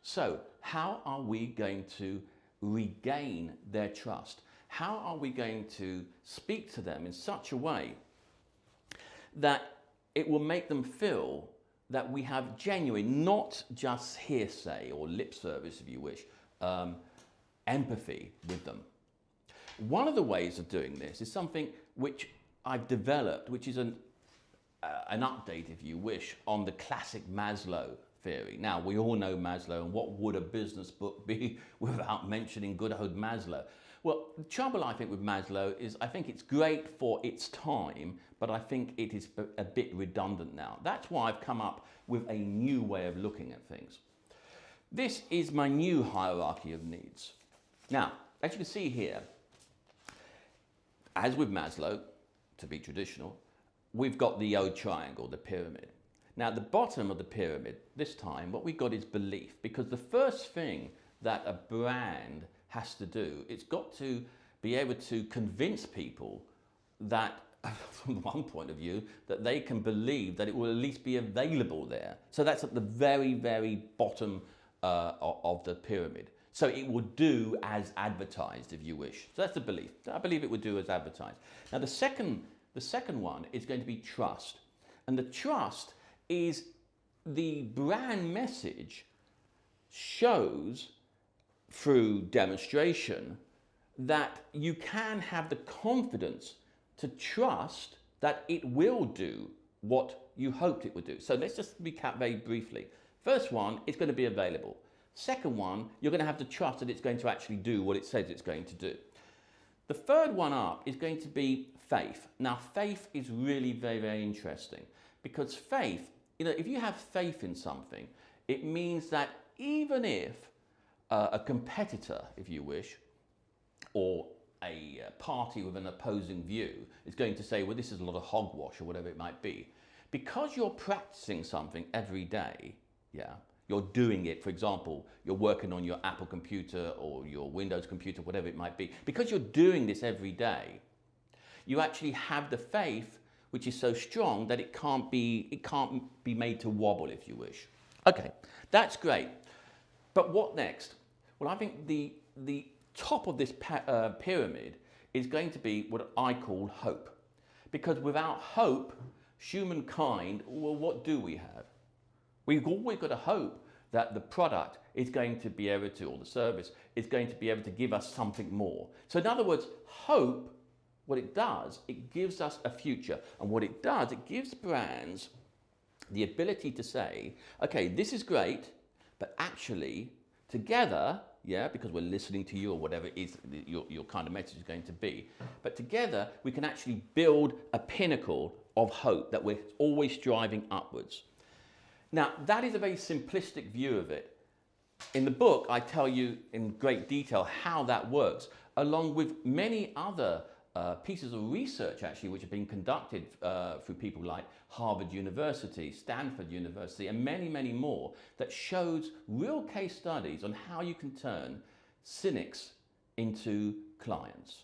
So how are we going to regain their trust? How are we going to speak to them in such a way that it will make them feel that we have genuine, not just hearsay or lip service, if you wish, empathy with them? One of the ways of doing this is something which I've developed, which is an update, if you wish, on the classic Maslow theory. Now, we all know Maslow, and what would a business book be without mentioning good old Maslow? Well, the trouble I think with Maslow is I think it's great for its time, but I think it is a bit redundant now. That's why I've come up with a new way of looking at things. This is my new hierarchy of needs. Now, as you can see here, as with Maslow, to be traditional, we've got the old triangle, the pyramid. Now, at the bottom of the pyramid, this time, what we've got is belief, because the first thing that a brand has to do, it's got to be able to convince people that, from one point of view, that they can believe that it will at least be available there. So that's at the very, very bottom of the pyramid. So it will do as advertised, if you wish. So that's the belief. I believe it would do as advertised. Now, the second one is going to be trust. And the trust is the brand message shows through demonstration that you can have the confidence to trust that it will do what you hoped it would do. So let's just recap very briefly. First one, it's going to be available. Second one, you're going to have to trust that it's going to actually do what it says it's going to do. The third one up is going to be faith. Now, faith is really very, very interesting, because faith, if you have faith in something, it means that even if a competitor, if you wish, or a party with an opposing view is going to say, well, this is a lot of hogwash or whatever it might be, because you're practicing something every day, you're doing it, for example, you're working on your Apple computer or your Windows computer, whatever it might be, because you're doing this every day, you actually have the faith which is so strong that it can't be made to wobble, if you wish. Okay, that's great. But what next? Well, I think the top of this pyramid is going to be what I call hope. Because without hope, humankind, well, what do we have? We've always got to hope that the product is going to be able to, or the service is going to be able to give us something more. So in other words, hope, what it does, it gives us a future. And what it does, it gives brands the ability to say, okay, this is great, but actually together, because we're listening to you or whatever it is your kind of message is going to be, but together we can actually build a pinnacle of hope that we're always striving upwards. Now, that is a very simplistic view of it. In the book, I tell you in great detail how that works, along with many other pieces of research, actually, which have been conducted through people like Harvard University, Stanford University, and many, many more, that shows real case studies on how you can turn cynics into clients.